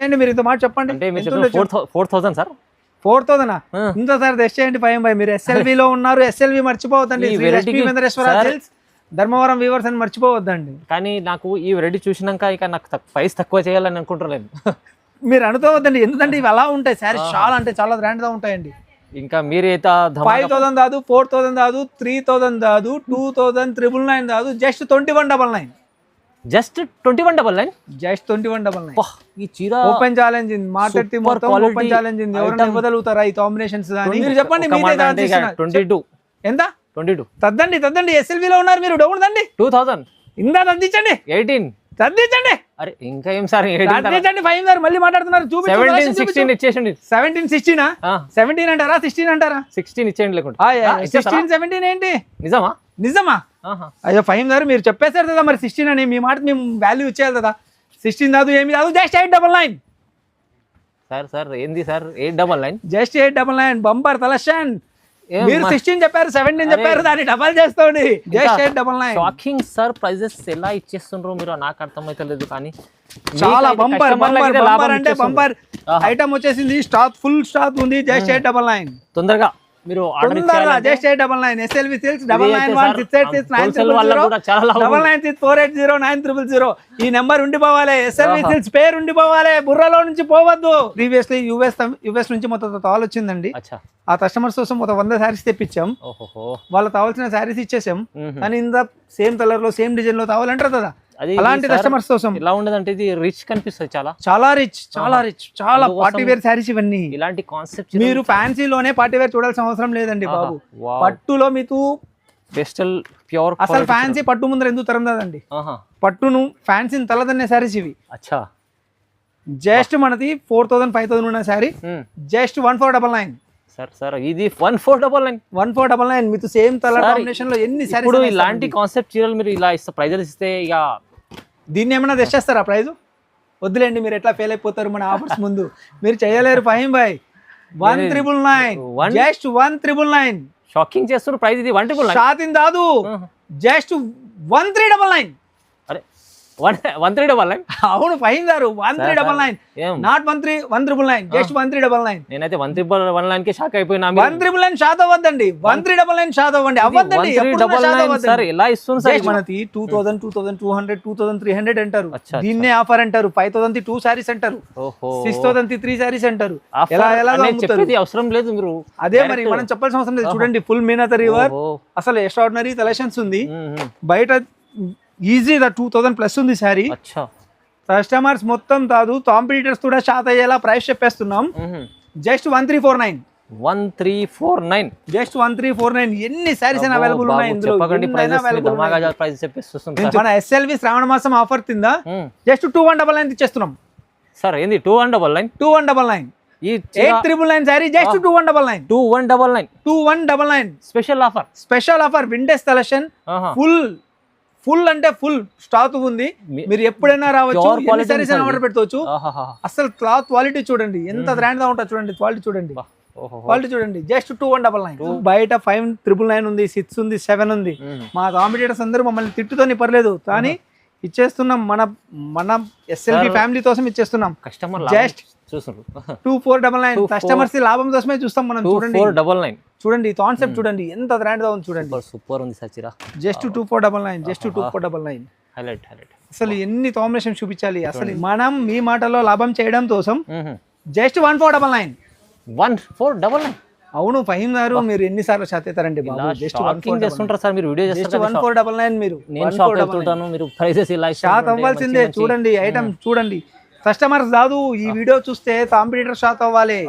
ఏంటి మీరు ఇంత మాట చెప్పండి. అంటే మీరు 4000 సార్. 4000 ఇంత సార్ తెస్ట్ చేయండి 5 మీరు ఎస్ఎల్వి లో ఉన్నారు. ఎస్ఎల్వి మర్చిపోవద్దండి. ధర్మవరం వీవర్స్ అని మర్చిపోవద్దండి. కానీ నాకు ఈ వెరైటీ చూసినాక ఇక నాకు ప్రైస్ తక్కువ చేయాలని అనుకుంటున్నాను. మీరు అనుకోవద్దండి, ఎందుకంటే ఇవి అలా ఉంటాయి శారీస్, చాలా అంటే చాలా గ్రాండ్ గా ఉంటాయండి. ఇంకా మీరైతే 5000 కాదు, 4000 కాదు, 3000 కాదు, 2999 కాదు, జస్ట్ 2199. జస్ట్ 2199. జస్ట్ 2199. ఈ చీర ఓపెన్ ఛాలెంజ్ ఉంది. మార్కెట్ మొత్తం ఓపెన్ ఛాలెంజ్ ఉంది. ఎవరైనా ఇవ్వగలుగుతారా ఈ కాంబినేషన్స్? మీరు చెప్పండి. 22 ఎంత? 22 తద్దండి. ఎస్ఎల్వి లో ఉన్నారు మీరు. డౌన్ దండి. 2000 ఇందా తద్దించండి. 18 తద్దించండి. అరే ఇంకా ఏం సార్, 5 గారు మళ్ళీ మాట్లాడుతున్నారు. 17 16 ఇచ్చేసండి. 17 16 17 అంటారా 16 అంటారా? 16 ఇచ్చేయండి. లేకుంటే 16 17 ఏంటి? నిజమా? అయ్యో 5 గారు మీరు చెప్పేశారు కదా మరి 16 అని. మీ మాట మేము వాల్యూ ఇచ్చేయాలి కదా. 16 కాదు, ఏమి కాదు, జస్ట్ 899. సార్ ఏంది సార్ 899? జస్ట్ 899 బంపర్ తలషన్. మీరు 16 చెప్పారు, 17 చెప్పారు, దాన్ని డబల్ చేస్తాండి. జస్ట్ 899. షాకింగ్ సార్, ప్రైజెస్ ఎలా ఇచ్చేస్తుండ్రో మీరు, నాకు అర్థమైతలేదు. కానీ చాలా బంపర్ అంటే బంపర్ ఐటమ్ వచ్చేసింది. స్టాక్ ఫుల్ స్టాక్ ఉంది. జస్ట్ 899. తొందరగా మీరు జస్ట్ 899. SLV silks 991686969964809000. ఈ నెంబర్ ఉండిపోవాలి. ఎస్ఎల్వి సిల్క్స్ పేరు ఉండిపోవాలి, బుర్రలో నుంచి పోవద్దు. ప్రీవియస్లీ యుఎస్ నుంచి మొత్తం కాల్ వచ్చిందండి. ఆ కస్టమర్స్ కోసం మొత్తం 100 శారీస్ తెప్పించాం. వాళ్ళకి కావాల్సిన శారీస్ ఇచ్చేసాం. కానీ ఇంత సేమ్ కలర్ లో సేమ్ డిజైన్ లో కావాలంటారు కదా, అలాంటి కస్టమర్స్ కోసం. ఎలా ఉండదంటే ఇది రిచ్ కనిపిస్తుంది, చాలా రిచ్ పార్టీ వేర్ శారీస్ ఇవన్నీ. ఇలాంటి కాన్సెప్ట్ మీరు ఫ్యాన్సీలోనే పార్టీ వేర్ చూడాల్సిన అవసరం లేదండి బాబు. పట్టులో మీకు పెస్టల్ ప్యూర్. అసలు ఫ్యాన్సీ పట్టు ముందర ఎందుకు తరందండి? పట్టును ఫ్యాన్సీని తలదన్నే శారీస్ ఇవి. జస్ట్ మనది 4000 5000 ఉన్న శారీ జస్ట్ 1499. సార్ ఇది 1499 మీతో సేమ్ కలర్ కాంబినేషన్ లో ఎన్ని సారీస్. ఇప్పుడు ఇలాంటి కాన్సెప్ట్ చీరలు మీరు ఇలా ప్రైజెస్ ఇస్తే ఇక దీన్ని ఏమైనా తెచ్చేస్తారా ప్రైజ్? వద్దులేండి, మీరు ఎట్లా ఫెయిల్ అయిపోతారు మన ఆఫర్స్ ముందు. మీరు చేయలేరు. 1999 జస్ట్ 1999. షాకింగ్ చేస్తారు ప్రైస్. ఇది 1999 షాతిన్ దాదు. జస్ట్ 1399. అరే 1399. అవును 5 గారు 1399. నాట్ 1399. జస్ట్ 1399. నేనైతే 1399 కి షాక్ అయిపోయినా. 1399 షాక్ అవ్వద్దండి. 1399 షాక్ అవ్వండి. అవ్వద్దండి. సార్ ఎలా ఇస్తుంది సార్? మనకి 2000 2200 2300 అంటారు. దీన్నే ఆఫర్ అంటారు. 5000 కి 2 సారీస్ అంటారు. 6000 కి 3 సారీస్ అంటారు. ఎలా చెప్పేది అవసరం లేదు మీరు. అదే మరి మనం చెప్పాల్సిన అవసరం లేదు. చూడండి ఫుల్ మీనాతరీ వర్క్, అసలు ఎక్స్ట్రాడినరీ కలెక్షన్స్ ఉంది. బయట ఈజీ 2000 ప్లస్ ఉంది శారీ. కస్టమర్స్ మొత్తం కాదు, కాంపిటీటర్స్ కూడా షాక్ అయ్యేలా ప్రైస్ చెప్పేస్తున్నాం. జస్ట్ 1349. జస్ట్ 1349. ఎన్ని శారీస్ అయినా అవైలబుల్ ఉన్నాయి ఇందులో. మన ఎస్ఎల్వి శ్రావణ మాసం ఆఫర్ కింద జస్ట్ 2199 ఇచ్చేస్తున్నాం. సార్ ఏంది 2199? 2199. ఈ 8999 sari just 2199. Special offer vintage collection. Full అంటే ఫుల్ స్టాక్ ఉంది. మీరు ఎప్పుడైనా రావచ్చు, ఎన్ని సారీస్ అయినా ఆర్డర్ పెట్టుకోవచ్చు. అసలు క్లాత్ క్వాలిటీ చూడండి ఎంత గ్రాండ్ గా ఉంటుంది. చూడండి క్వాలిటీ చూడండి. జస్ట్ 2199. బయట 5999 ఉంది, 6 ఉంది, 7 ఉంది. మా కాంపిటీటర్స్ అందరూ మమ్మల్ని తిట్టుతోని పర్లేదు, కానీ ఇచ్చేస్తున్నాం. మన ఎస్ఎల్బి ఫ్యామిలీ కోసం ఇచ్చేస్తున్నాం. Customer just 2499. కస్టమర్స్ లాభం కోసమే చూస్తాం మనం. చూడండి కాన్సెప్ట్ చూడండి ఎంత గ్రాండ్ గా ఉంది. చూడండి సూపర్ ఉంది సచిరా. జస్ట్ 2499. హైలైట్. అసలు ఎన్ని కాంబినేషన్ చూపించాలి. అసలు మనం మీ మాటలో లాభం చేయడం కోసం జస్ట్ 1499. అవును 5 గారు, మీరు ఎన్నిసార్లు షాక్ అవుతారండి బాబు. జస్ట్ 1499. మీరు షాక్ అవ్వాల్సిందే. చూడండి ఐటమ్ చూడండి. కస్టమర్స్ కాదు, ఈ వీడియో చూస్తే కాంపిటీటర్ షాక్ అవ్వాలి.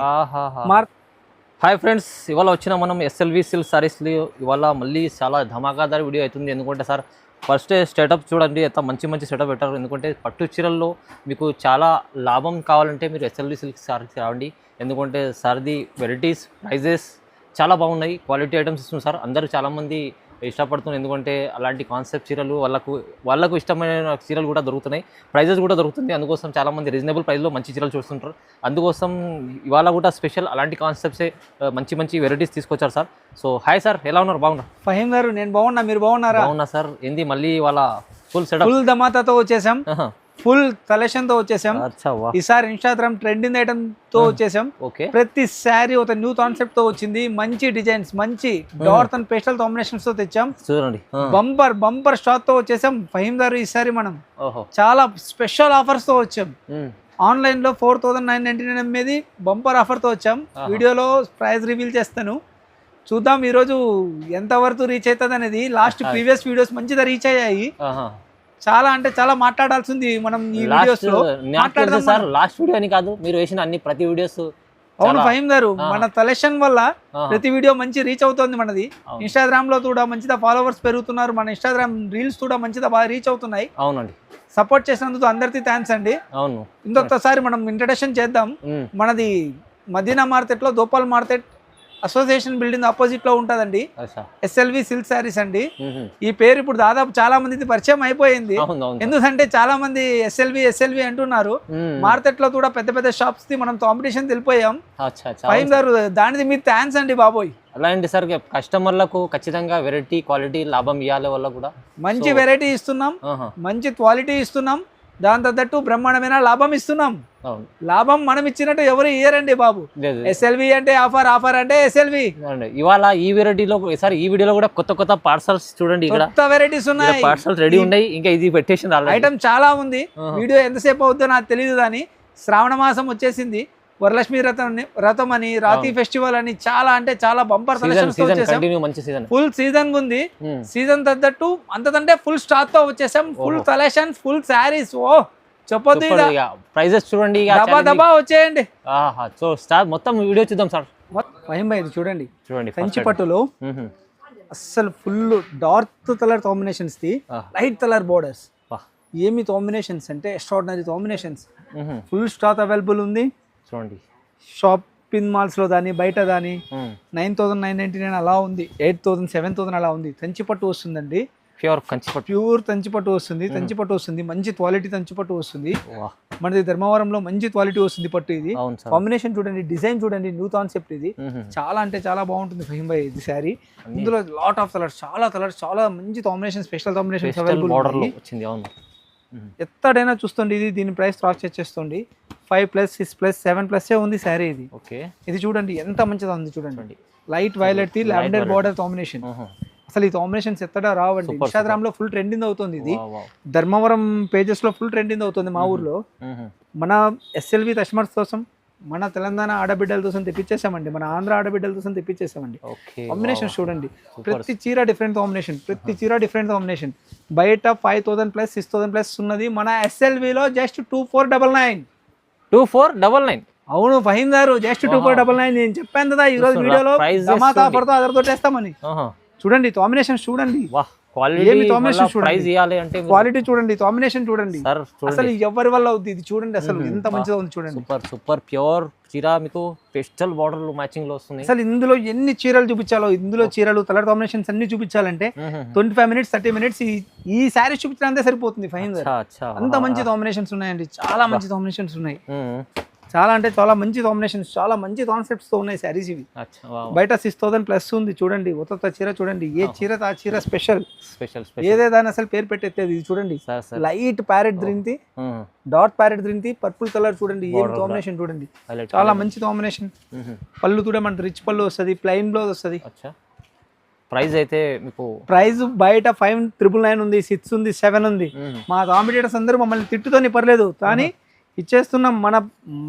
హాయ్ ఫ్రెండ్స్, ఇవాళ వచ్చిన మనం ఎస్ఎల్వి సిల్క్ సారీస్లో ఇవాళ మళ్ళీ చాలా ధమాకాదారి వీడియో అవుతుంది. ఎందుకంటే సార్ ఫస్ట్ స్టార్టప్ చూడండి, ఎంత మంచి సెటప్ పెట్టారు. ఎందుకంటే పట్టు చీరల్లో మీకు చాలా లాభం కావాలంటే మీరు ఎస్ఎల్వి సిల్క్ సారీస్ రావండి. ఎందుకంటే సార్ది వెరైటీస్, ప్రైజెస్ చాలా బాగున్నాయి. క్వాలిటీ ఐటమ్స్ ఇస్తుంది సార్. అందరూ చాలామంది ఇష్టపడుతున్నారు. ఎందుకంటే అలాంటి కాన్సెప్ట్ చీరలు వాళ్ళకు ఇష్టమైన చీరలు కూడా దొరుకుతున్నాయి. ప్రైజెస్ కూడా దొరుకుతుంది. అందుకోసం చాలామంది రీజనబుల్ ప్రైస్లో మంచి చీరలు చూస్తుంటారు. అందుకోసం ఇవాళ కూడా స్పెషల్ అలాంటి కాన్సెప్ట్సే మంచి వెరైటీస్ తీసుకొచ్చారు సార్. సో హాయ్ సార్, ఎలా ఉన్నారు? బాగున్నారు? ఫహీం గారు నేను బాగున్నా, మీరు బాగున్నారా? బాగున్నా సార్. ఏంది మళ్ళీ ఇవాళ ఫుల్ సెటప్, ఫుల్ ధమాతాతో వచ్చేసాం. ఫుల్ కలెక్షన్ తో వచ్చేసాం. ఈసారి ఇన్స్టాగ్రామ్ ట్రెండింగ్ ఐటమ్ తో వచ్చేసాం. ప్రతి శారీ ఒక న్యూ కాన్సెప్ట్ తో వచ్చింది. మంచి డిజైన్స్, మంచి డార్క్ అండ్ పేస్టల్ కాంబినేషన్స్ తో తెచ్చాం. చూడండి, బంపర్ స్టాక్ తో వచ్చేసాం. ఫహీం గారు ఈసారి మనం చాలా స్పెషల్ ఆఫర్స్ తో వచ్చాం. ఆన్లైన్ లో 4999 అమ్మేది బంపర్ ఆఫర్ తో వచ్చాం. వీడియోలో ప్రైస్ రివీల్ చేస్తాను, చూద్దాం ఈ రోజు ఎంత వరకు రీచ్ అవుతుంది అనేది. లాస్ట్ ప్రీవియస్ వీడియోస్ మంచిగా రీచ్ అయ్యాయి. చాలా అంటే చాలా మాట్లాడాల్సింది మనం ఈ వీడియోస్ లో. లాస్ట్ వీడియో అని కాదు, మీరు వేసిన అన్ని ప్రతి వీడియోస్. అవును ఫహీం గారు, మన కలెక్షన్ వల్ల ప్రతి వీడియో మంచి రీచ్ అవుతుంది మనది. ఇన్స్టాగ్రామ్ లో కూడా మంచిగా ఫాలోవర్స్ పెరుగుతున్నారు. మన ఇన్స్టాగ్రామ్ రీల్స్ కూడా మంచిగా బాగా రీచ్ అవుతున్నాయి. అవునండి, సపోర్ట్ చేసినందుకు అందరికీ థ్యాంక్స్ అండి. అవును, ఇంకొకసారి మనం ఇంట్రడక్షన్ చేద్దాం. మనది మదీనా మార్కెట్ లో దోపాల్ మార్కెట్ అసోసియేషన్ బిల్డింగ్ ఆపోజిట్ లో ఉంటదండి. ఎస్ఎల్వి సిల్క్ సారీస్ అండి. ఈ పేరు ఇప్పుడు దాదాపు చాలా మంది పరిచయం అయిపోయింది. ఎందుకంటే చాలా మంది ఎస్ఎల్వి అంటున్నారు. మార్కెట్ లో కూడా పెద్ద పెద్ద షాప్స్ ది మనం కాంపిటీషన్ తెలిపోయాం. ఫహీం గారు, దానిది మీరు థ్యాంక్స్ అండి బాబోయ్. అలా అండి సార్, కస్టమర్లకు ఖచ్చితంగా వెరైటీ క్వాలిటీ లాభం ఇవ్వాలి వల్ల కూడా మంచి వెరైటీ ఇస్తున్నాం, మంచి క్వాలిటీ ఇస్తున్నాం, దాని తగ్గట్టు బ్రహ్మాండమైన లాభం ఇస్తున్నాం. లాభం మనం ఇచ్చినట్టు ఎవరు ఇయ్యరండి బాబు. ఎస్ఎల్వి అంటే ఆఫర్ అంటే ఎస్ఎల్వి. ఇవాళ ఈ వెరైటీలో సార్, ఈ వీడియోలో కూడా కొత్త కొత్త పార్సల్స్ చూడండి, కొత్త వెరైటీస్ ఉన్నాయి, పార్సల్స్ రెడీ ఉన్నాయి. ఇంకా ఇది పెట్టేసి ఐటమ్ చాలా ఉంది. వీడియో ఎంతసేపు అవుతుందో నాకు తెలియదు, కానీ శ్రావణ మాసం వచ్చేసింది. వరలక్ష్మి రథం అని, రాఖీ ఫెస్టివల్ అని చాలా అంటే చాలా బంపర్ కలెక్షన్స్ తో వచ్చేసాం. ఫుల్ సీజన్ ఉంది. సీజన్ తగ్గట్టు అంతదంటే ఫుల్ స్టాక్ తో వచ్చేసాం. Full collections, full sarees. ఓ చెప్పొద్దు, ప్రైజెస్ చూడండి, దబా వచ్చేయండి. మొత్తం వీడియో చూద్దాం సార్. ఫహీం భాయ్ చూడండి, కంచి పట్టులో అస్సలు full dark colour combinations the light colour borders. ఏమి కాంబినేషన్స్ అంటే extraordinary combinations. Full stock available ఉంది. చూడండి, షాపింగ్ మాల్స్ లో దాని బయట దాని 9999 అలా ఉంది, 8000 7000 అలా ఉంది. కంచిపట్టు వస్తుందండి, ప్యూర్ కంచిపట్టు వస్తుంది. కంచిపట్టు వస్తుంది, మంచి క్వాలిటీ కంచిపట్టు వస్తుంది. మనది ధర్మవరంలో మంచి క్వాలిటీ వస్తుంది పట్టు. ఇది కాంబినేషన్ చూడండి, డిజైన్ చూడండి, న్యూ కాన్సెప్ట్ ఇది. చాలా అంటే చాలా బాగుంటుంది ఫహీం భాయ్ ఇది శారీ. ఇందులో లాట్ ఆఫ్ కలర్స్, చాలా మంచి కాంబినేషన్, స్పెషల్ కాంబినేషన్ అవైలబుల్. ఎత్తడైనా చూస్తుంది. ఇది దీని ప్రైస్ క్రాస్ చేస్తుంది. 5+, 6+, 7+ ఉంది శారీ ఇది. ఇది చూడండి ఎంత మంచిగా ఉంది. చూడండి, light violet the lavender border combination. అసలు ఈ కాంబినేషన్స్ ఎత్తడా రావండి. ఇన్స్టాగ్రామ్ లో ఫుల్ ట్రెండింగ్ అవుతుంది. ఇది ధర్మవరం పేజెస్ లో ఫుల్ ట్రెండింగ్ అవుతుంది. మా ఊర్లో మన ఎస్ఎల్వి కస్టమర్స్ కోసం, మన తెలంగాణ ఆడబిడ్డల కోసం తెప్పించేసామండి, మన ఆంధ్ర ఆడబిడ్డల కోసం తెప్పించేసామండి. కాంబినేషన్ చూడండి, ప్రతి చీర డిఫరెంట్ కాంబినేషన్. బయట 5000+, 6000+ ఉన్నది. మన ఎస్ఎల్విలో జస్ట్ 2499. అవును ఫహీం గారు, జస్ట్ 2499. నేను చెప్పాను కదా ఈ రోజు వీడియోలో ధమాకా ఆఫర్ తో అదరగొట్టేస్తామని. చూడండి కాంబినేషన్, చూడండి క్వాలిటీ చూడండి, కాంబినేషన్ చూడండి. అసలు ఎవరి వల్ల అవుతుంది ఇది చూడండి, అసలు ఎంత మంచిగా ఉంది చూడండి. సూపర్ ప్యూర్ చీర, మీకు పెస్టల్ బార్డర్ మ్యాచింగ్ లో వస్తుంది. అసలు ఇందులో ఎన్ని చీరలు చూపించాలో, ఇందులో చీరలు కలర్ కాంబినేషన్స్ అన్ని చూపించాలంటే 25 minutes 30 minutes ఈ శారీ చూపించడానికి సరిపోతుంది ఫహీం గారు. అంత మంచి కాంబినేషన్స్ ఉన్నాయండి, చాలా మంచి కాంబినేషన్స్ ఉన్నాయి. చాలా అంటే చాలా మంచి కాంబినేషన్స్, చాలా మంచి కాన్సెప్ట్స్ తో ఉన్నాయి శారీస్ ఇవి. బయట 6000+ ఉంది. చూడండి ఒత్త చీర చూడండి, ఏ చీర ఆ చీర స్పెషల్. ఏదేదాని అసలు పేరు పెట్టేది. ఇది చూడండి, light parrot green the, dark parrot green the, purple colour చూడండి, ఏం కాంబినేషన్ చూడండి, చాలా మంచి కాంబినేషన్. పళ్ళు కూడా మనకి రిచ్ పళ్ళు వస్తుంది, ప్లెయిన్ బ్లౌజ్ వస్తుంది. ప్రైస్ అయితే మీకు ప్రైస్ బయట 5999 ఉంది, 6 ఉంది, 7 ఉంది. మా కాంపిటేటర్స్ అందరూ మమ్మల్ని తిట్టుతోని పర్లేదు, కానీ ఇచ్చేస్తున్నాం.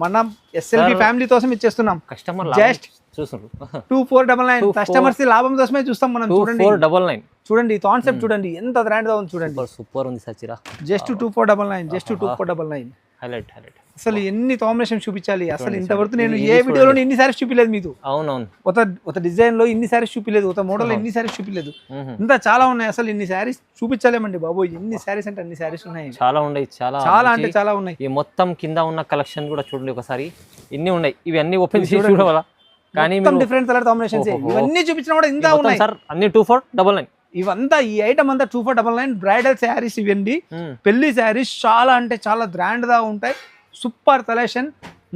మన ఎస్ఎల్బి ఫ్యామిలీ కోసం ఇచ్చేస్తున్నాం. Customer just 2499. కస్టమర్స్ లాభం కోసమే చూస్తాం మనం. చూడండి 2499. చూడండి కాన్సెప్ట్ చూడండి, ఎంత గ్రాండ్ గా ఉంది చూడండి. సూపర్ ఉంది సచిరా. Just 2499, just 2499. హైలైట్. అసలు ఎన్ని కాంబినేషన్ చూపించాలి. అసలు ఇంతవరకు నేను ఏ వీడియోలో ఇన్ని సారీస్ చూపించలేదు మీకు. అవునవును, ఒక డిజైన్ లో ఇన్ని సారీస్ చూపించలేదు, ఒక మోడల్ ఇన్ని సారీస్ చూపించలేదు. ఇంకా చాలా ఉన్నాయి. అసలు ఇన్ని సారీస్ చూపించలేమండి బాబు. ఎన్ని సారీస్ అంటే అన్ని సారీస్ ఉన్నాయి, చాలా ఉన్నాయి, చాలా అంటే చాలా ఉన్నాయి. ఈ మొత్తం కింద ఉన్న కలెక్షన్ కూడా చూడండి ఒకసారి, ఇన్ని ఉన్నాయి. ఇవి అన్ని ఓపెన్ చేసి చూడవాలా, కానీ డిఫరెంట్ కలర్ కాంబినేషన్స్ ఇవన్నీ చూపించినా కూడా ఇంకా ఉన్నాయి సార్. అన్ని 2499. ఇవంతా ఈ ఐటమ్ అంతా 2499. బ్రైడల్ శారీస్ ఇవ్వండి, పెళ్లి శారీస్ చాలా అంటే చాలా గ్రాండ్ గా ఉంటాయి. Super collection.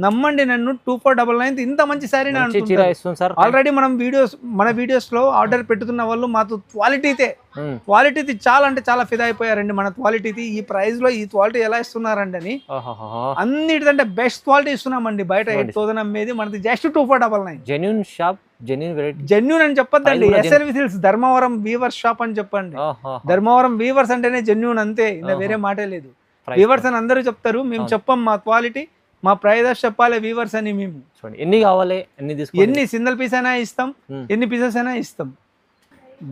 నమ్మండి నన్ను 2499 ఇంత మంచి శారీ చీర ఇస్తుంది సార్. ఆల్రెడీ మన వీడియోస్ లో ఆర్డర్ పెట్టుకున్న వాళ్ళు మాకు క్వాలిటీ చాలా అంటే చాలా ఫిదా అయిపోయారండి మన క్వాలిటీ. ఈ ప్రైస్ లో ఈ క్వాలిటీ ఎలా ఇస్తున్నారండి అని అన్నిటికంటే బెస్ట్ క్వాలిటీ ఇస్తున్నామండి. బయట 8000 అమ్మేది మనది జస్ట్ 2499. జెన్యూన్ షాప్, జెన్యూన్ అని చెప్పొద్దండి. SLV silks Dharmavaram weavers shop అని చెప్పండి. ధర్మవరం వీవర్స్ అంటేనే జెన్యూన్ అంతే, ఇంకా వేరే మాటే లేదు. వీవర్స్ అని అందరూ చెప్తారు, మేము చెప్పం. మా క్వాలిటీ మా ప్రైజెస్ చెప్పాలి వీవర్స్ అని. మేము ఎన్ని కావాలి ఎన్ని సింగిల్ పీస్ అయినా ఇస్తాం, ఎన్ని పీసెస్ అయినా ఇస్తాం.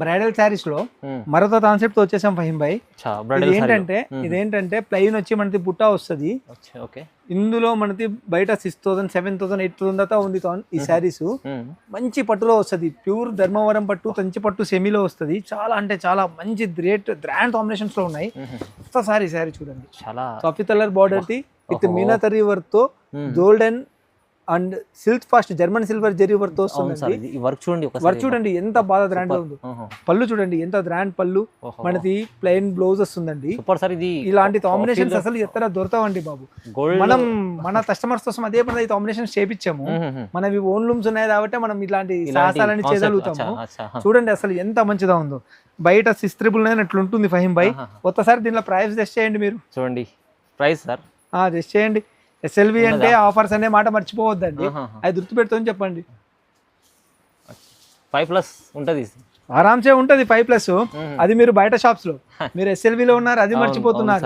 బ్రైడల్ శారీస్ లో మరొక కాన్సెప్ట్ వచ్చేసాం ఫహీం భాయ్. ఇదేంటంటే ప్లెయిన్ వచ్చి మనకి బుట్టా వస్తుంది. ఇందులో మనకి బయట 6000, 7000, 8000 దాకా ఉంది ఈ శారీస్. మంచి పట్టులో వస్తుంది, ప్యూర్ ధర్మవరం పట్టు, కంచి పట్టు సెమీలో వస్తుంది. చాలా అంటే చాలా మంచి గ్రాండ్ కాంబినేషన్స్ లో ఉన్నాయి. కొత్త శారీ చూడండి, coffee colour border the with meenakari work తో golden and silk fast German silver zari work తో వస్తుంది. వర్క్ చూడండి ఎంత బాగా గ్రాండ్ గా ఉంది. పళ్ళు చూడండి ఎంత గ్రాండ్ పళ్ళు, మనది ప్లెయిన్ బ్లౌజ్ వస్తుందండి. ఇలాంటి కాంబినేషన్స్ అసలు ఎక్కడ దొరకవండి బాబు. మనం మన కస్టమర్స్ కోసం అదే పని కాంబినేషన్ చేపించాము. మనవి ఓన్ లూమ్స్ ఉన్నాయి కాబట్టి మనం ఇలాంటి సాహసాలని చేయగలుగుతాము. చూడండి అసలు ఎంత మంచిగా ఉందో. బయట 699 అట్లా ఉంటుంది ఫహీం భాయ్. ఒక్కసారి దీనిలో ప్రైస్ టెస్ట్ చేయండి మీరు. చూడండి ప్రైస్ సార్ టెస్ట్ చేయండి. ఎస్ఎల్వి అంటే ఆఫర్స్ అనే మాట మర్చిపోవద్దండి, అది గుర్తుపెడుతుంది చెప్పండి. 5+ ఉంటుంది, ఆరామ్సే ఉంటుంది 5+. అది మీరు బయట షాప్స్ లో, మీరు ఎస్ఎల్విలో ఉన్నారు అది మర్చిపోతున్నారు.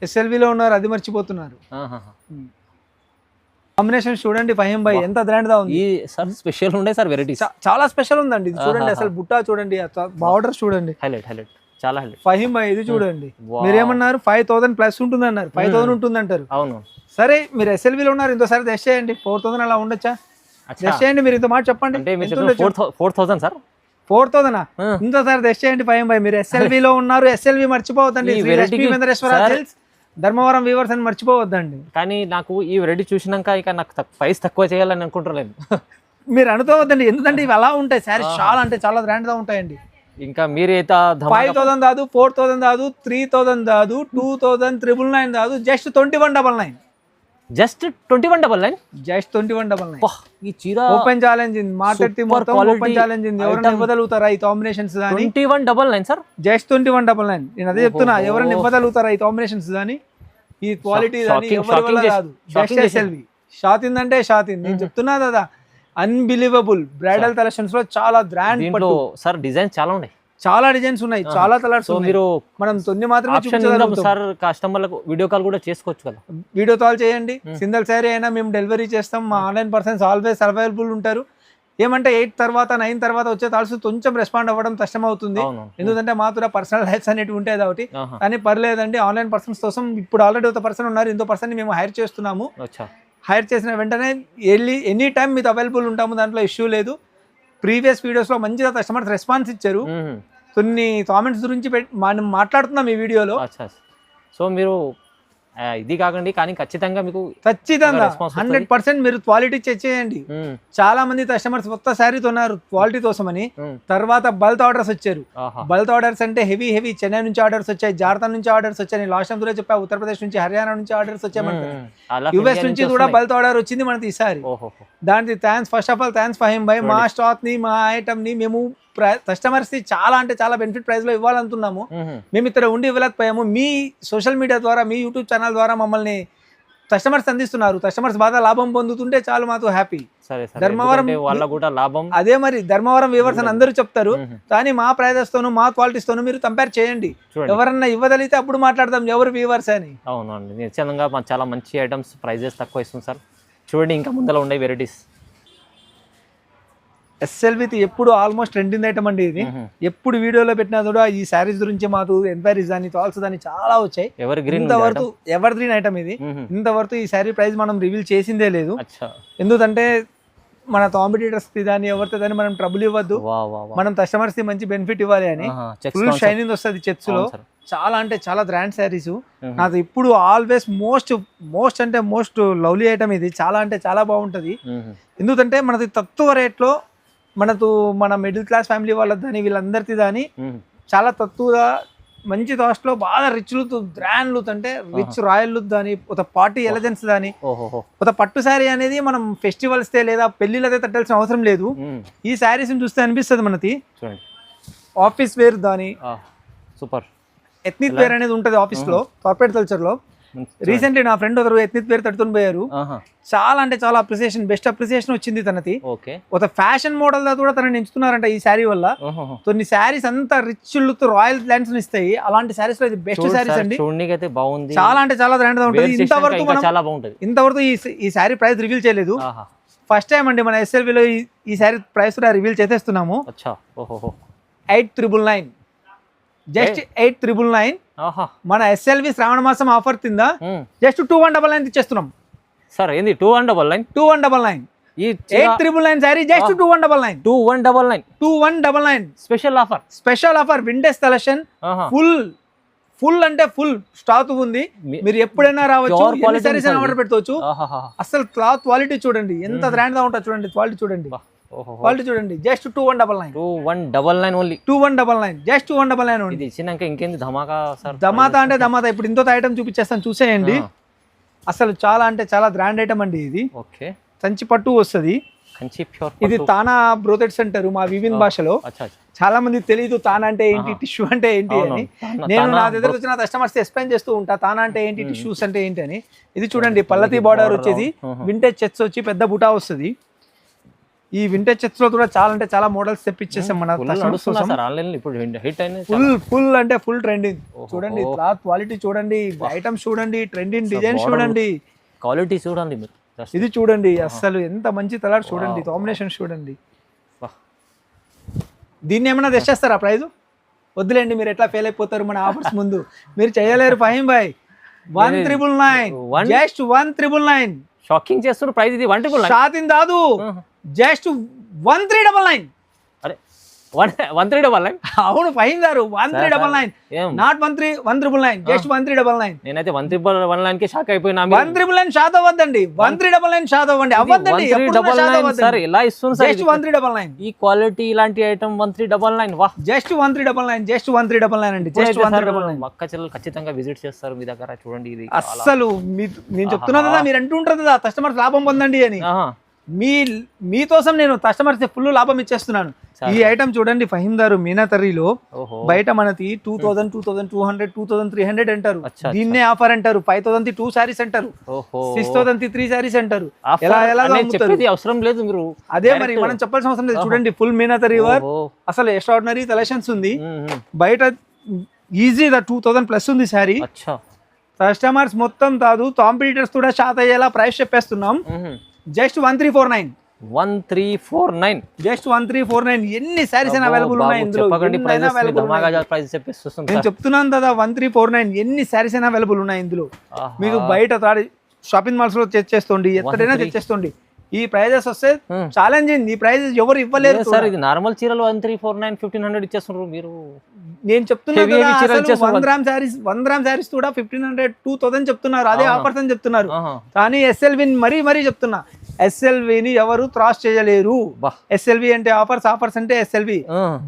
ఎస్ఎల్విలో ఉన్నారు అది మర్చిపోతున్నారు. కాంబినేషన్ చూడండి ఫహీం భాయ్ ఎంత గ్రాండ్ గా ఉంది. స్పెషల్ ఉండే సార్ వెరైటీస్ చాలా స్పెషల్ ఉందండి. ఇది చూడండి అసలు బుట్టా చూడండి, బార్డర్ చూడండి, హైలైట్ చాలా ఫహీం భాయ్ ఇది చూడండి. మీరేమన్నారు 5000+ ఉంటుంది అన్నారు, 5000 ఉంటుంది అంటారు. అవును సరే, మీరు ఎస్ఎల్విలో ఉన్నారు ఇంకోసారి టెస్ట్ చేయండి. 4000 అలా ఉండొచ్చా? టెస్ట్ చేయండి, మీరు ఇంత మాట చెప్పండి. 4000 సార్, 4000 ఇంకోసారి టెస్ట్ చేయండి ఫహీం భాయ్. మీరు ఎస్ఎల్విలో ఉన్నారు, ఎస్ఎల్వి మర్చిపోవద్దండి. ధర్మవరం వీవర్స్ అని మర్చిపోవద్దండి. కానీ నాకు ఈ వెరైటీ చూసినాక ఇక నాకు ప్రైస్ తక్కువ చేయాలని అనుకుంటలేదు. మీరు అనుకోవద్దండి, ఎందుకంటే ఇవి అలా ఉంటాయి శారీస్, చాలా అంటే చాలా గ్రాండ్ గా ఉంటాయండి. ఇంకా మీరైతే 5000 కాదు, 4000 కాదు, 3000 కాదు, 2999 కాదు, జస్ట్ 2199. జస్ట్ 2199. జస్ట్ 2199. ఈ చీర ఓపెన్ ఛాలెంజ్ మార్కెట్ మొత్తం ఓపెన్ ఛాలెంజ్. ఎవరైనా ఇవ్వగలుగుతారా ఈ కాంబినేషన్స్ దాని? 2199 సార్, జస్ట్ 2199. నేను అదే చెప్తున్నా, ఎవరైనా ఇవ్వగలుగుతారా ఈ కాంబినేషన్స్ దాని, ఈ క్వాలిటీ దాని? ఎవరి వల్ల కాదు. Just SLV. షాతింద్ అంటే షాతింద్, నేను చెప్తున్నా కదా. అన్బిలీవబుల్ బ్రైడల్ కలెక్షన్స్ లో చాలా గ్రాండ్ పట్టు సార్. డిజైన్స్ చాలా ఉన్నాయి, చాలా డిజైన్స్ ఉన్నాయి, చాలా కలర్స్. మీరు మనం తొన్ని మాత్రమే చూపించగలుగుతాం సార్. కస్టమర్లకు వీడియో కాల్ కూడా చేసుకోవచ్చు కదా. వీడియో కాల్ చేయండి, సింగిల్ శారీ అయినా మేము డెలివరీ చేస్తాం. మా ఆన్లైన్ పర్సన్స్ ఆల్వేస్ అవైలబుల్ ఉంటారు. ఏమంటే 8 తర్వాత 9 తర్వాత వచ్చే కాల్స్ కొంచెం రెస్పాండ్ అవ్వడం కష్టం అవుతుంది, ఎందుకంటే మా కూడా పర్సనల్ లైఫ్స్ అనేవి ఉంటాయి కాబట్టి. కానీ పర్లేదండి, ఆన్లైన్ పర్సన్స్ కోసం ఇప్పుడు ఆల్రెడీ ఒక పర్సన్ ఉన్నారు, ఇంకో పర్సన్ మేము హైర్ చేస్తున్నాము. హైర్ చేసిన వెంటనే ఎనీ టైం మీతో అవైలబుల్ ఉంటాము, దాంట్లో ఇష్యూ లేదు. ప్రీవియస్ వీడియోస్లో మంచిగా కస్టమర్స్ రెస్పాన్స్ ఇచ్చారు. కొన్ని కామెంట్స్ గురించి మనం మాట్లాడుతున్నాం ఈ వీడియోలో. సో మీరు ఇది కాకండి, కానీ ఖచ్చితంగా 100% మీరు క్వాలిటీ చెక్ చేయండి. చాలా మంది కస్టమర్స్ కొత్త శారీతో ఉన్నారు క్వాలిటీ కోసమని, తర్వాత బల్క్ ఆర్డర్స్ వచ్చారు. బల్క్ ఆర్డర్స్ అంటే హెవీ చెన్నై నుంచి ఆర్డర్స్ వచ్చాయి, జార్ఖండ్ నుంచి ఆర్డర్స్ వచ్చాయి, లాస్ట్ టైం కూడా చెప్పా ఉత్తరప్రదేశ్ నుంచి, హర్యానా నుంచి ఆర్డర్స్ వచ్చాయి, యుఎస్ నుంచి కూడా బల్క్ ఆర్డర్ వచ్చింది మనకి ఈసారి. దానికి thanks, first of all thanks Faheem bhai. మా స్టాక్ ని, మా ఐటమ్ ని మేము కస్టమర్స్ కి చాలా అంటే చాలా బెనిఫిట్ ప్రైస్ లో ఇవ్వాలనుకున్నాము. మేము ఇక్కడ ఉండి ఇవ్వలేకపోయాము. మీ సోషల్ మీడియా ద్వారా, మీ యూట్యూబ్ ఛానల్ ద్వారా మమ్మల్ని కస్టమర్స్ అందిస్తున్నారు. కస్టమర్స్ బాగా లాభం పొందుతుంటే చాలు మాకు హ్యాపీ. ధర్మవరం లాభం అదే మరి, ధర్మవరం వీవర్స్ అని అందరూ చెప్తారు, కానీ మా ప్రైజెస్ తోను మా క్వాలిటీస్ తోను మీరు కంపేర్ చేయండి. ఎవరన్నా ఇవ్వగలిగితే అప్పుడు మాట్లాడదాం ఎవరు వీవర్స్ అని. అవునండి, నిశ్చయంగా చాలా మంచి ఐటమ్స్, ప్రైజెస్ తక్కువ ఇస్తుంది సార్. చూడండి ఇంకా ముందర ఉండే వెరైటీస్. ఎస్ఎల్వి ఎప్పుడు ఆల్మోస్ట్ ట్రెండింగ్ ఐటమ్ అండి ఇది. ఎప్పుడు వీడియోలో పెట్టినా కూడా ఈ శారీస్ గురించి మాకు ఎంక్వైరీస్ కానీ కాల్స్ కానీ చాలా వచ్చాయి. ఇంతవరకు ఎవర్ గ్రీన్ ఐటమ్ ఇది. ఇంతవరకు ఈ శారీ ప్రైస్ మనం రివీల్ చేసిందే లేదు, ఎందుకంటే మన కాంపిటీటర్స్ దాన్ని ఎవరితో దాన్ని మనం ట్రబుల్ ఇవ్వద్దు, మనం కస్టమర్స్ కి మంచి బెనిఫిట్ ఇవ్వాలి అని. ఫుల్ షైనింగ్ వస్తుంది చెక్స్ లో, చాలా అంటే చాలా గ్రాండ్ శారీస్. నాకు ఇప్పుడు ఆల్వేస్ మోస్ట్ అంటే మోస్ట్ లవ్లీ ఐటమ్ ఇది. చాలా అంటే చాలా బాగుంటది, ఎందుకంటే మనది తక్కువ రేట్ లో మన మిడిల్ క్లాస్ ఫ్యామిలీ వాళ్ళ దాని వీళ్ళందరికీ దాని చాలా తక్కువగా మంచి కాస్ట్ లో బాగా రిచ్ లుక్ గ్రాండ్ లుక్ అంటే రిచ్ రాయల్ లుక్ దాని ఒక పార్టీ ఎలిగెన్స్ దాని ఒక పట్టు శారీ అనేది మనం ఫెస్టివల్స్ తే లేదా పెళ్లిళ్ళతే తట్టాల్సిన అవసరం లేదు. ఈ శారీస్ చూస్తే అనిపిస్తుంది మనకి ఆఫీస్ వేర్ దాని సూపర్ ఎథ్నిక్ వేర్ అనేది ఉంటుంది ఆఫీస్ లో కార్పొరేట్ కల్చర్ లో. రీసెంట్లీ నా ఫ్రెండ్ ఒకరు ఎథ్నిక్ వేర్ తట్టుకొని పోయారు. చాలా అంటే చాలా అప్రిసియేషన్ బెస్ట్ అప్రిసియేషన్ వచ్చింది తనది. ఒక ఫ్యాషన్ మోడల్ దా కూడా తనని ఎంచుతున్నారంట ఈ శారీ వల్ల. కొన్ని శారీస్ అంతా రిచ్ లుక్ రాయల్ ప్లాన్స్ ఇస్తాయి. అలాంటి శారీస్ లో బెస్ట్ శారీస్ అండి. చాలా అంటే చాలా గ్రాండ్ గా ఉంటుంది. ఇంతవరకు ఈ శారీ ప్రైస్ రివీల్ చేయలేదు. ఫస్ట్ టైం అండి మన SLV లో ఈ శారీ ప్రైస్ కూడా రివీల్ చేసేస్తున్నాము. 8,999 జస్ట్ 8,999 మన SLV శ్రావణ మాసం ఆఫర్ కింద జస్ట్ 2,199 ఇచ్చేస్తున్నాం సార్. ఏంది 2,199? 2,199 ఈ 8,999 sorry just 2,199 special offer vintage collection full అంటే ఫుల్ స్టాక్ ఉంది. మీరు ఎప్పుడైనా రావచ్చు, ఎన్ని సారీస్ అయినా ఆర్డర్ పెట్టుకోవచ్చు. అసలు క్లాత్ క్వాలిటీ చూడండి ఎంత గ్రాండ్ గా ఉంటుంది. చూడండి క్వాలిటీ చూడండి జస్ట్ 2,199 ఓన్లీ 2,199 జస్ట్ 2,199 ఓన్లీ. ఇది ఇచ్చినాక ఇంకేంది ధమాకా సార్. ధమాకా అంటే ధమాకా. ఇప్పుడు ఇంకో ఐటమ్ చూపించేస్తాను చూసేయండి. అసలు చాలా అంటే చాలా గ్రాండ్ ఐటమ్ అండి ఇది. ఓకే కంచి పట్టు వస్తుంది. ఇది తానా బ్రోకెట్స్ అంటారు మా వివిన్ భాషలో. చాలా మంది తెలియదు తానా అంటే ఏంటి, టిష్యూ అంటే ఏంటి అని. నేను నా దగ్గర వచ్చిన కస్టమర్స్ ఎక్స్ప్లెయిన్ చేస్తూ ఉంటా తానా అంటే ఏంటి, టిష్యూస్ అంటే ఏంటి అని. ఇది చూడండి పల్లతి బార్డర్ వచ్చేది, వింటేజ్ చెక్స్ వచ్చి పెద్ద బుటా వస్తుంది. ఈ వింటేజ్ చెక్స్ లో కూడా చాలా అంటే చాలా మోడల్స్ తెప్పించేసాం మన ఫుల్ అంటే ఫుల్ ట్రెండింగ్. చూడండి క్లాత్ క్వాలిటీ చూడండి, ఐటమ్స్ చూడండి, ట్రెండింగ్ డిజైన్ చూడండి, క్వాలిటీ చూడండి. ఇది చూడండి అసలు ఎంత మంచి కలర్ చూడండి, కాంబినేషన్ చూడండి. దీన్ని ఏమైనా తెచ్చేస్తారా ప్రైజ్? వద్దులేండి, మీరు ఎట్లా ఫెయిల్ అయిపోతారు మన ఆఫర్స్ ముందు. మీరు చేయలేరు ఫహీం భాయ్. 1,999 జస్ట్ 1,999 షాకింగ్ చేస్తున్నారు ప్రైస్. ఇది 1,999 షాతిన్ దాదు జస్ట్ 1,399. అరే 1,399 అవును ఫహీం గారు 1,399 నాట్ 1,399 జస్ట్ 1,399. నేనైతే 1,399 కి షాక్ అయిపోయినా. 1,399 షాక్ అవ్వద్దండి, 1,399 షాక్ అవ్వండి. అవ్వద్దండి సార్. ఎలా ఇస్తుంది సార్? జస్ట్ 1,399 ఈ క్వాలిటీ ఇలాంటి ఐటమ్ 1,399. వాహ్ జస్ట్ 1,399 జస్ట్ 1,399 అండి. జస్ట్ 1,399. అక్క చెల్లెలు ఖచ్చితంగా విజిట్ చేస్తారు మీ దగ్గర. చూడండి ఇది అస్సలు నేను చెప్తున్నా కదా, మీరు అంటుంటారు కదా కస్టమర్స్ లాభం పొందండి అని. మీకోసం నేను కస్టమర్స్ ఫుల్ లాభం ఇచ్చేస్తున్నాను. ఈ ఐటమ్ చూడండి ఫహీం గారు మీనాతర్రీలో బయట మనకి 2,000, 2,200, 2,300 అంటారు. దీన్నే ఆఫర్ అంటారు. 5,000 2 సారీస్ అంటారు, 6,000 3 సారీస్ అంటారు. అవసరం లేదు మీరు అదే మరి మనం చెప్పాల్సిన అవసరం లేదు. చూడండి ఫుల్ మీనాతర్రీ వర్క్, అసలు ఎక్స్ట్రాడినరీ కలెక్షన్స్ ఉంది. బయట ఈజీగా 2,000 ప్లస్ ఉంది సారీ. కస్టమర్స్ మొత్తం కాదు కాంపిటీటర్స్ కూడా షాక్ అయ్యేలా ప్రైస్ చెప్పేస్తున్నాం. Just 1,349 just 1,349. ఎన్ని సారీస్ అయినా అవైలబుల్ ఉన్నాయి ఇందులో. నేను చెప్తున్నాను కదా 1,349 ఎన్ని సారీస్ అయినా అవైలబుల్ ఉన్నాయి ఇందులో. మీకు బయట షాపింగ్ మాల్స్ లో తెచ్చేస్తుంది, ఎక్కడైనా తెచ్చేస్తుంది. ఈ ప్రైజెస్ వస్తే ఛాలెంజింగ్. ఈ ప్రైజెస్ ఎవరు ఇవ్వలేరు సార్. ఇది నార్మల్ చీరలు 1,349 1,500 ఇచ్చేస్తున్నారు మీరు. నేను చెప్తున్నాను 1 గ్రామ్ శారీస్ కూడా 1,500 2,000 చెప్తున్నారు. అదే ఆఫర్స్ అని చెప్తున్నారు. కానీ SLVని మరీ చెప్తున్నా, SLVని ఎవరు క్రాస్ చేయలేరు. SLV అంటే ఆఫర్స్ అంటే SLV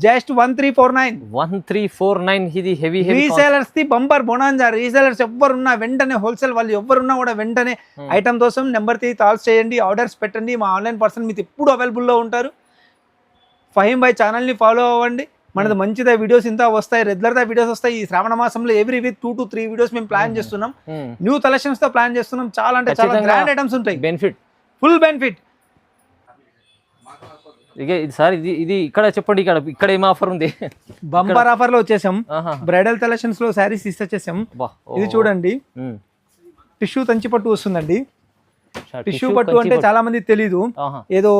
జస్ట్ 1,349 ఇది heavy resellers the bumper bonanza. Resellers ఎవరున్నా వెంటనే, హోల్సేల్ వాళ్ళు ఎవరున్నా కూడా వెంటనే ఐటమ్ కోసం నెంబర్ 3 కాల్స్ చేయండి, ఆర్డర్స్ పెట్టండి. మా ఆన్లైన్ పర్సన్ మీకు ఎప్పుడు అవైలబుల్లో ఉంటారు. ఫహీం భాయ్ ఛానల్ని ఫాలో అవ్వండి. మనది మంచిదా వీడియోస్ ఇంత వస్తాయి, రెగ్యులర్గా వీడియోస్ వస్తాయి. ఈ శ్రావణ మాసంలో ఎవ్రీ వీక్ 2 to 3 వీడియోస్ మేము ప్లాన్ చేస్తున్నాం. న్యూ కలెక్షన్స్ తో ప్లాన్ చేస్తున్నాం. చాలా అంటే చాలా గ్రాండ్ ఐటమ్స్ ఉంటాయి. Full benefit. సార్ ఇది ఇక్కడ చెప్పండి, ఇక్కడ ఏం ఆఫర్ ఉంది? బంపర్ ఆఫర్ లో వచ్చేసాం. బ్రైడల్ కలెక్షన్స్ లో శారీస్ ఇచ్చేసాం. ఇది చూడండి టిష్యూ తంచి పట్టు వస్తుందండి. టిష్యూ పట్టు అంటే చాలా మంది తెలీదు, ఏదో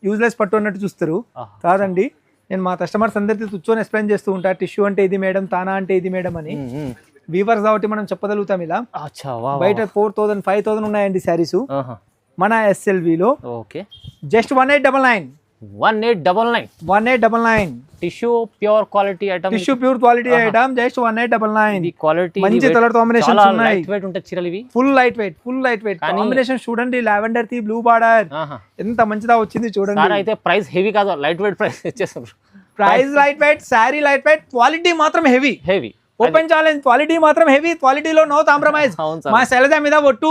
యూజ్లెస్ పట్టు అన్నట్టు చూస్తారు. కాదండి, నేను మా కస్టమర్స్ అందరికీ కూర్చొని ఎక్స్ప్లెయిన్ చేస్తూ ఉంటా. టిష్యూ అంటే ఇది మేడం, తానా అంటే ఇది మేడం అని. వీవర్స్ కాబట్టి మనం చెప్పగలుగుతాం ఇలా. బయట 4,000 5,000 ఉన్నాయండి శారీస్. మన SLVలో just 1,899 tissue pure quality item. Just 1,899 quality. మంచి కలర్ కాంబినేషన్స్ ఉన్నాయి. ఫుల్ లైట్ వెయిట్ కాంబినేషన్ చూడండి. లావెండర్ కి బ్లూ బార్డర్ ఎంత మంచిగా వచ్చింది చూడండి. అయితే ప్రైస్ హెవీ కాదు, లైట్ వెయిట్ ప్రైస్ ఇచ్చేస్తారు. Price light weight, saree light weight, quality మాత్రం హెవీ. ఓపెన్ ఛాలెంజ్, క్వాలిటీ మాత్రం హెవీ, క్వాలిటీలో నో కాంప్రమైజ్. అవును సార్. మా శైలజ మీద ఒట్టు,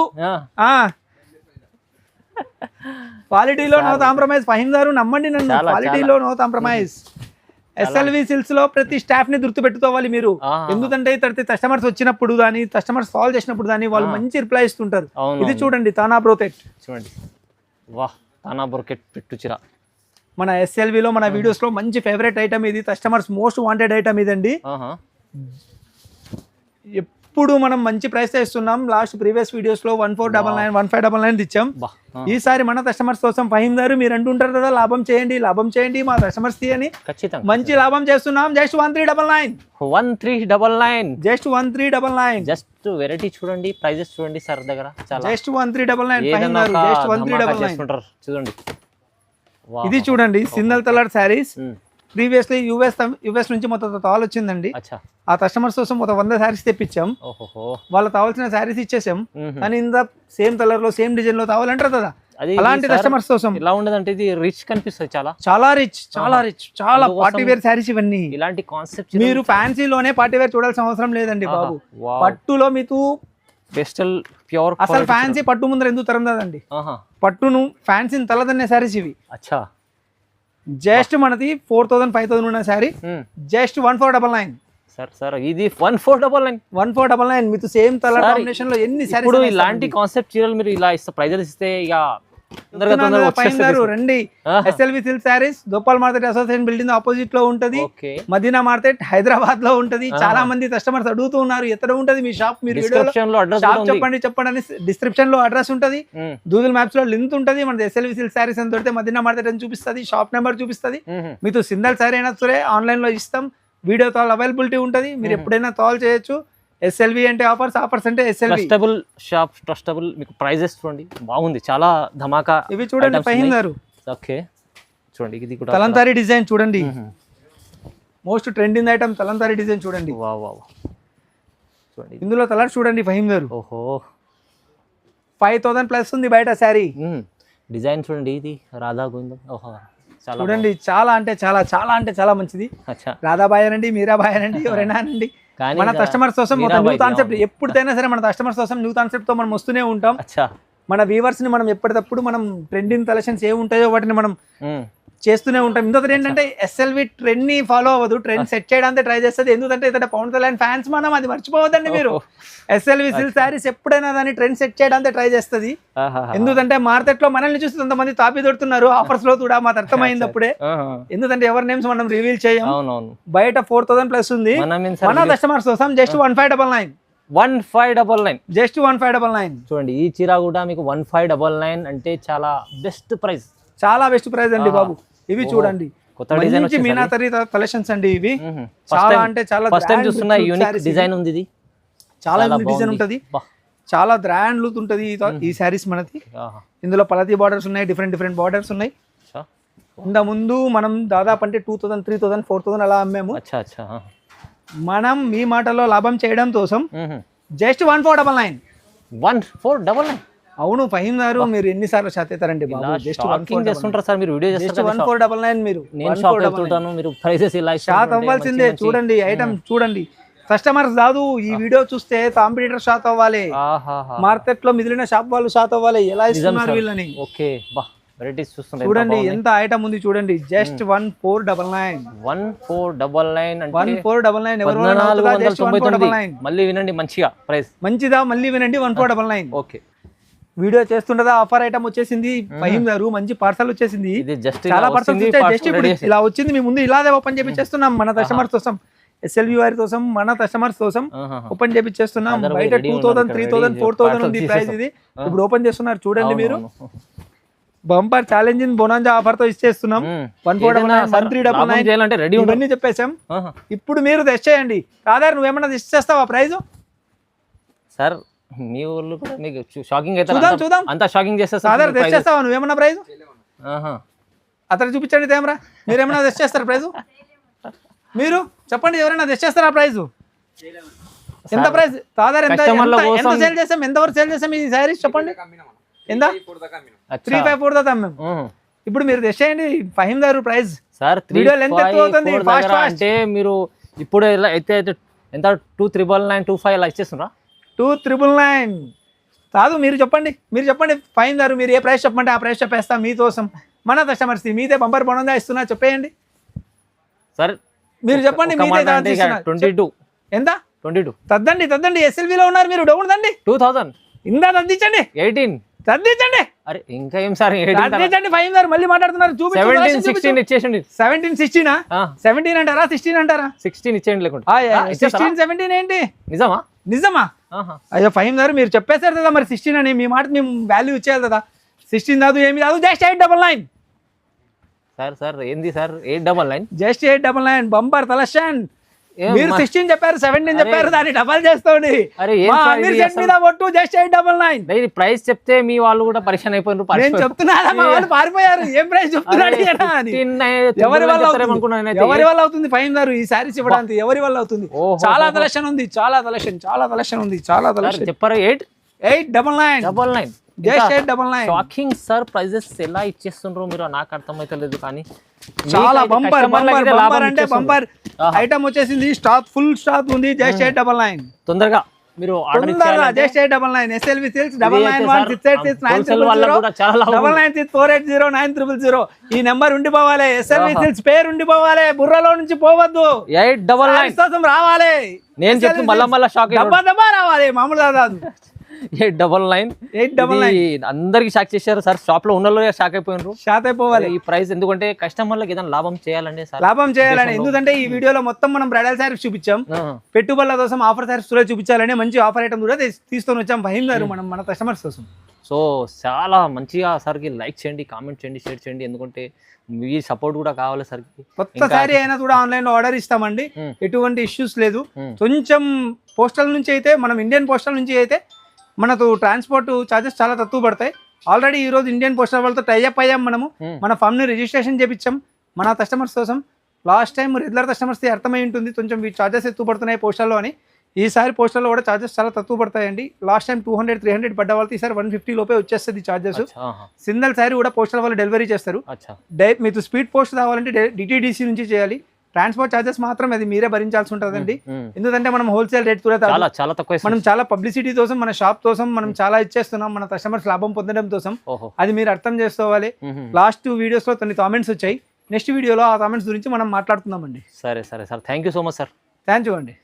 క్వాలిటీలో నో కాంప్రమైజ్. ఫహీం గారు నమ్మండి నన్ను, క్వాలిటీలో నో కాంప్రమైజ్. ఎస్ఎల్వి సిల్స్ లో ప్రతి స్టాఫ్ ని గుర్తు పెట్టుకోవాలి మీరు. ఎందుకంటే కస్టమర్స్ వచ్చినప్పుడు కానీ కస్టమర్స్ కాల్ చేసినప్పుడు కానీ వాళ్ళు మంచి రిప్లై ఇస్తుంటారు. ఇది చూడండి తానా బ్రోకెట్, చూడండి వా తానా బ్రోకెట్ పెట్టు చీర. మన ఎస్ఎల్విలో మన వీడియోస్ లో మంచి ఫేవరెట్ ఐటమ్ ఇది, కస్టమర్స్ మోస్ట్ వాంటెడ్ ఐటమ్ ఇదండి. ఎప్పుడు మనం మంచి ప్రైస్ ఇస్తున్నాం. లాస్ట్ ప్రీవియస్ వీడియోస్ లో 1499 1599 ఇచ్చాం. ఈసారి మన కస్టమర్స్ కోసం ఫహీం గారు మీరు అంటుంటారు కదా లాభం చేయండి లాభం చేయండి మా కస్టమర్స్ అని, ఖచ్చితంగా మంచి లాభం చేస్తున్నాం. Just 1399 just 1399. జస్ట్ వెరైటీ చూడండి, ప్రైజెస్ చూడండి సార్ దగ్గర చాలా. జస్ట్ 1399 ఫహీం గారు, జస్ట్ 1399 చూడండి. ఇది చూడండి single colour saris. Previously US నుంచి మొత్తం తాల్ వచ్చిందండి. ఆ కస్టమర్స్ కోసం మొత్తం 100 శారీస్ తెప్పించాం. వాళ్ళకి కావాల్సిన శారీస్ ఇచ్చేసాం. కానీ ఇంత సేమ్ కలర్ లో సేమ్ డిజైన్ లో కావాలంటారు కదా, అలాంటి కస్టమర్స్ కోసం. ఇలా ఉండదంటే ఇది రిచ్ కనిపిస్తుంది, చాలా చాలా రిచ్, చాలా రిచ్, చాలా పార్టీ వేర్ శారీస్ ఇవన్నీ. ఇలాంటి కాన్సెప్ట్ మీరు ఫ్యాన్సీలోనే పార్టీ వేర్ చూడాల్సిన అవసరం లేదండి బాబు. పట్టులో మీకు పెస్టల్ ప్యూర్, అసలు ఫ్యాన్సీ పట్టు ముందర ఎందుకు తరందండి, పట్టును ఫ్యాన్సీని తలదన్నే శారీస్ ఇవి. అచ్చా జస్ట్ మనది 4000 5000 ఉన్న శారీ జస్ట్ 1499. సార్ ఇది 1499 మీకు సేమ్ కలర్ కాంబినేషన్ లో ఎన్ని శారీస్. ఇప్పుడు ఇలాంటి కాన్సెప్ట్ చీరలు మీరు ఇలా ప్రైజెస్ ఇస్తే ఇక రండి. SLV silk saris Gopal market association building opposite లో ఉంటది, మదీనా మార్కెట్ హైదరాబాద్ లో ఉంటది. చాలా మంది కస్టమర్స్ అడుగుతూ ఉన్నారు ఎక్కడ ఉంటది మీ షాప్, మీరు షాప్ చెప్పండి అని డిస్క్రిప్షన్ లో అడ్రస్ ఉంటది, గూగుల్ మ్యాప్స్ లో లింక్ ఉంటది. మన ఎస్ఎల్వి సిల్క్ శారీస్ అని దొరికితే మదీనా మార్కెట్ అని చూపిస్తుంది, షాప్ నెంబర్ చూపిస్తుంది. మీకు సింగల్ శారీ అయినా సరే ఆన్లైన్ లో ఇస్తాం, వీడియో కాల్ అవైలబిలిటీ ఉంటది, మీరు ఎప్పుడైనా కాల్ చేయొచ్చు. ఎస్ఎల్వి అంటే ఆఫర్స్ అంటే ఎస్ఎల్వి ట్రస్టబుల్ షాప్, ట్రస్టబుల్. మీకు ప్రైజెస్ చూడండి బాగుంది, చాలా ధమాకా. ఇవి చూడండి ఫహీం గారు, ఓకే చూడండి ఇది కూడా కలంకారీ డిజైన్ చూడండి, most trending item Kalamkari design చూడండి. చూడండి ఇందులో కలర్ చూడండి ఫహీం గారు. ఓహో 5000 ప్లస్ ఉంది బయట శారీ. డిజైన్ చూడండి, ఇది రాధా గోవిందం. ఓహో చూడండి చాలా అంటే చాలా చాలా అంటే చాలా మంచిది. రాధాబాయ్ అనండి, మీరాబాయ్ అనండి, ఎవరైనా అనండి. మన కస్టమర్స్ కోసం ఒక న్యూ కాన్సెప్ట్ ఎప్పుడైనా సరే మన కస్టమర్స్ కోసం న్యూ కాన్సెప్ట్ తో మనం వస్తూనే ఉంటాం. మన వ్యూవర్స్ ని మనం ఎప్పటికప్పుడు మనం ట్రెండింగ్ కలెక్షన్స్ ఏ ఉంటాయో వాటిని మనం చేస్తూనే ఉంటాం. ఇంకొకటి ఏంటంటే ఎస్ఎల్వి ట్రెండ్ ని ఫాలో అవ్వదు, ట్రెండ్ సెట్ చేయడానికి ట్రై చేస్తుంది. ఎందుకంటే ఇక్కడ పవన్ కళ్యాణ్ ఫ్యాన్స్ మనం, అది మర్చిపోవద్దండి మీరు. ఎస్ఎల్వి సిల్క్ శారీస్ ఎప్పుడైనా దాన్ని ట్రెండ్ సెట్ చేయడానికి ట్రై చేస్తుంది. ఎందుకంటే మార్కెట్ లో మనల్ని చూసి కొంతమంది తాపి దొరుకుతున్నారు ఆఫర్స్ లో కూడా, మాకు అర్థమైంది అప్పుడే. ఎందుకంటే ఎవరి నేమ్స్ మనం రివీల్ చేయం. బయట 4000 ప్లస్ ఉంది, మన కస్టమర్స్ కోసం జస్ట్ 1599 జస్ట్ 1599. చూడండి ఈ చీర కూడా మీకు 1599 అంటే చాలా బెస్ట్ ప్రైస్, చాలా బెస్ట్ ప్రైస్ అండి బాబు. ఇవి చూడండి కొత్త డిజైన్ మీనాతరి కలెక్షన్స్ అండి ఇవి. చాలా అంటే చాలా ఫస్ట్ టైం చూస్తున్నా, యూనిక్ డిజైన్ ఉంది ఇది, చాలా యూనిక్ డిజైన్ ఉంటది, చాలా గ్రాండ్ లుక్ ఉంటది ఈ శారీస్ మనది. ఇందులో పలతి బార్డర్స్ ఉన్నాయి, డిఫరెంట్ బార్డర్స్ ఉన్నాయి. ఇంత ముందు మనం దాదాపు అంటే 2000 3000 4000 అలా అమ్మాము. మనం మీ మాటల్లో లాభం చేయడం కోసం జస్ట్ 1499. అవును ఫహీం గారు, మీరు ఎన్నిసార్లు షాక్ అవుతారండి బాబు. జస్ట్ 1499 మీరు షాక్ అవ్వాల్సిందే. చూడండి ఐటమ్ చూడండి, కస్టమర్స్ కాదు ఈ వీడియో చూస్తే కాంపిటీటర్ షాక్ అవ్వాలి, మార్కెట్ లో మిగిలిన షాప్ వాళ్ళు షాక్ అవ్వాలి, ఎలా ఇస్తున్నారు వీళ్ళని. చూడండి ఎంత ఐటమ్ ఉంది చూడండి, జస్ట్ 1499 మళ్ళీ వినండి మంచిగా ప్రైస్, మంచిదా మళ్ళీ వినండి 1499. ఓకే వీడియో చేస్తుండదా ఆఫర్ ఐటమ్ వచ్చేసింది ఫహీం గారు, మంచి పార్సల్ వచ్చేసింది. చాలా పార్సల్స్ జస్ట్ ఇప్పుడు ఇలా వచ్చింది మీ ముందు, ఇలాగే ఓపెన్ చేపిస్తున్నాం మన కస్టమర్స్ కోసం, ఎస్ఎల్వి వారి కోసం, మన కస్టమర్స్ కోసం ఓపెన్ చేపిస్తున్నాం. బయట 2000 3000 4000 ఉంది ప్రైస్, ఇది ఇప్పుడు ఓపెన్ చేస్తున్నారు చూడండి మీరు. బంపర్ ఛాలెంజింగ్ బోనాంజా ఆఫర్ తో ఇచ్చేస్తున్నాం 1499 1399 ఇవన్నీ చెప్పేసాం. ఇప్పుడు మీరు తెస్ట్ చేయండి. కాదా నువ్వేమన్నా తెస్ట్ చేస్తావా ప్రైజ్? సార్ మీ ఊర్లో కూడా మీకు షాకింగ్ అయితే చూద్దాం అంత షాకింగ్ చేస్తా సార్. తెస్ట్ చేస్తావా నువ్వేమన్నా ప్రైజ్? అతను చూపించండి తేమరా, మీరేమన్నా తెస్ట్ చేస్తారా ప్రైజ్? మీరు చెప్పండి ఎవరైనా తెస్ట్ చేస్తారా ప్రైజ్? ఎంత ప్రైజ్ కాదా? ఎంత సేల్ చేసాం, ఎంతవరకు సేల్ చేసాం ఈ శారీస్ చెప్పండి? ఎంత 354 దాకా అమ్మాం. ఇప్పుడు మీరు తెస్ట్ చేయండి ఫహీం గారు ప్రైజ్. సార్ వీడియో లెంత్ ఎక్కువ అవుతుంది, ఫాస్ట్ అంటే మీరు ఇప్పుడు అయితే ఎంత 2,999 అలా ఇచ్చేస్తున్నా 2,999 కాదు. మీరు చెప్పండి ఫైన్ దారు, మీరు ఏ ప్రైస్ చెప్పమంటే ఆ ప్రైస్ చెప్పేస్తాం మీకోసం, మన కస్టమర్స్. మీదే బంపర్ బోనస్ ఇస్తున్నా, చెప్పేయండి సార్. మీరు చెప్పండి, మీదే 22 ఎంత 22 తద్దండి ఎస్ఎల్విలో ఉన్నారు మీరు, డౌన్ దండి 2000 ఇందా తద్దించండి 18 తద్దించండి అరే ఇంకా ఏం సార్ తద్దించండి ఫైన్ దారు. మళ్ళీ మాట్లాడుతున్నారు, 17 16 ఇచ్చేసండి. 17 16 17 అంటారా 16 అంటారా? 16 ఇచ్చేయండి లేకుంటే 16 17 ఏంటి నిజమా? అయ్యో ఫైన్ దారు, మీరు చెప్పేశారు కదా మరి 16 అని, మీ మాట మేము వాల్యూ ఇచ్చేయాలి కదా. 16 కాదు ఏమి కాదు, జస్ట్ 899 సార్. ఏంది సార్ 899? జస్ట్ 899 బంపర్ తలషన్. మీరు 16 చెప్పారు, 17 చెప్పారు, దాన్ని డబల్ చేస్తాండి. జస్ట్ 899 ప్రైస్ చెప్తే మీ వాళ్ళు కూడా పరిచయం అయిపోయినారు. నేను చెప్తున్నా మా వాళ్ళు పారిపోయారు, ఏం ప్రైస్ చెప్తున్నాడు ఎవరి వల్ల అవుతుంది ఫైన్ దారు ఈ సారీస్ ఇవ్వడానికి? ఎవరి వల్ల అవుతుంది? చాలా కలెక్షన్ ఉంది, చాలా కలెక్షన్ చెప్పారు 899 జస్ట్ 899. షాకింగ్ సార్, ప్రైజెస్ ఎలా ఇచ్చేస్తుండ్రో మీరు, నాకు అర్థమైతే లేదు. కానీ చాలా బంపర్ అంటే బంపర్ ఐటమ్ వచ్చేసింది, స్టాక్ ఫుల్ స్టాక్ ఉంది. జస్ట్ 899 తొందరగా మీరు జస్ట్ 899 ఎస్ఎల్వి సిల్క్స్ 9916686900 ఈ నెంబర్ ఉండిపోవాలి. ఎస్ఎల్వి సిల్క్స్ పేరు ఉండిపోవాలి, బుర్రలో నుంచి పోవద్దు. 899 రావాలి. నేను చెప్తే మళ్ళా షాక్ దబ్బా రావాలి, మామూలుగా కాదు. 899 అందరికి షాక్ చేశారు సార్. షాప్ లో ఉన్న షాక్ అయిపోవాలి. ఈ ప్రైస్ ఎందుకంటే కస్టమర్లకు ఏదైనా లాభం చేయాలండి సార్, లాభం చేయాలని. ఎందుకంటే ఈ వీడియోలో మొత్తం మనం బ్రైడల్ శారీస్ చూపించాం, పెట్టుబడుల కోసం ఆఫర్ శారీస్ కూడా చూపించాలని మంచి ఆఫర్ ఐటమ్ కూడా తీసుకొని వచ్చాం భయంగారు మనం మన కస్టమర్స్ కోసం. సో చాలా మంచిగా సార్కి లైక్ చేయండి, కామెంట్ చేయండి, షేర్ చేయండి. ఎందుకంటే మీ సపోర్ట్ కూడా కావాలి సార్. కొత్త శారీ అయినా కూడా ఆన్లైన్ లో ఆర్డర్ ఇస్తామండి, ఎటువంటి ఇష్యూస్ లేదు. కొంచెం పోస్టల్ నుంచి అయితే, మనం ఇండియన్ పోస్టల్ నుంచి అయితే మనకు ట్రాన్స్పోర్ట్ ఛార్జెస్ చాలా తక్కువ పడతాయి. ఆల్రెడీ ఈ రోజు ఇండియన్ పోస్టల్ వాళ్ళతో టైఅప్ అయ్యాం మనము. మన ఫామ్ ని రిజిస్ట్రేషన్ చేపించాం మన కస్టమర్స్ కోసం. లాస్ట్ టైం రెగ్యులర్ కస్టమర్స్ అర్థమై ఉంటుంది కొంచెం ఈ ఛార్జెస్ ఎక్కువ పడుతున్నాయి పోస్టల్లో అని. ఈసారి పోస్టల్లో కూడా ఛార్జెస్ చాలా తక్కువ పడతాయండి. లాస్ట్ టైం 200-300 పడ్డ వాళ్ళకి ఈసారి 150 లోపే వచ్చేస్తుంది ఛార్జెస్. సింగిల్ శారీ కూడా పోస్టల్ వాళ్ళు డెలివరీ చేస్తారు. మీకు స్పీడ్ పోస్ట్ కావాలంటే డిటీడీసీ నుంచి చేయాలి. ట్రాన్స్పోర్ట్ ఛార్జెస్ మాత్రం అది మీరే భరించాల్సి ఉంటుందండి. ఎందుకంటే మనం హోల్సేల్ రేట్ కూడా చాలా తక్కువ, మనం చాలా పబ్లిసిటీ కోసం, మన షాప్ కోసం మనం చాలా ఇచ్చేస్తున్నాం మన కస్టమర్స్ లాభం పొందడం కోసం. అది మీరు అర్థం చేసుకోవాలి. లాస్ట్ వీడియోస్ లో కొన్ని కామెంట్స్ వచ్చాయి, నెక్స్ట్ వీడియోలో ఆ కామెంట్స్ గురించి మనం మాట్లాడుకుందామండి. సరే sir, thank you so much sir. Thank you అండి.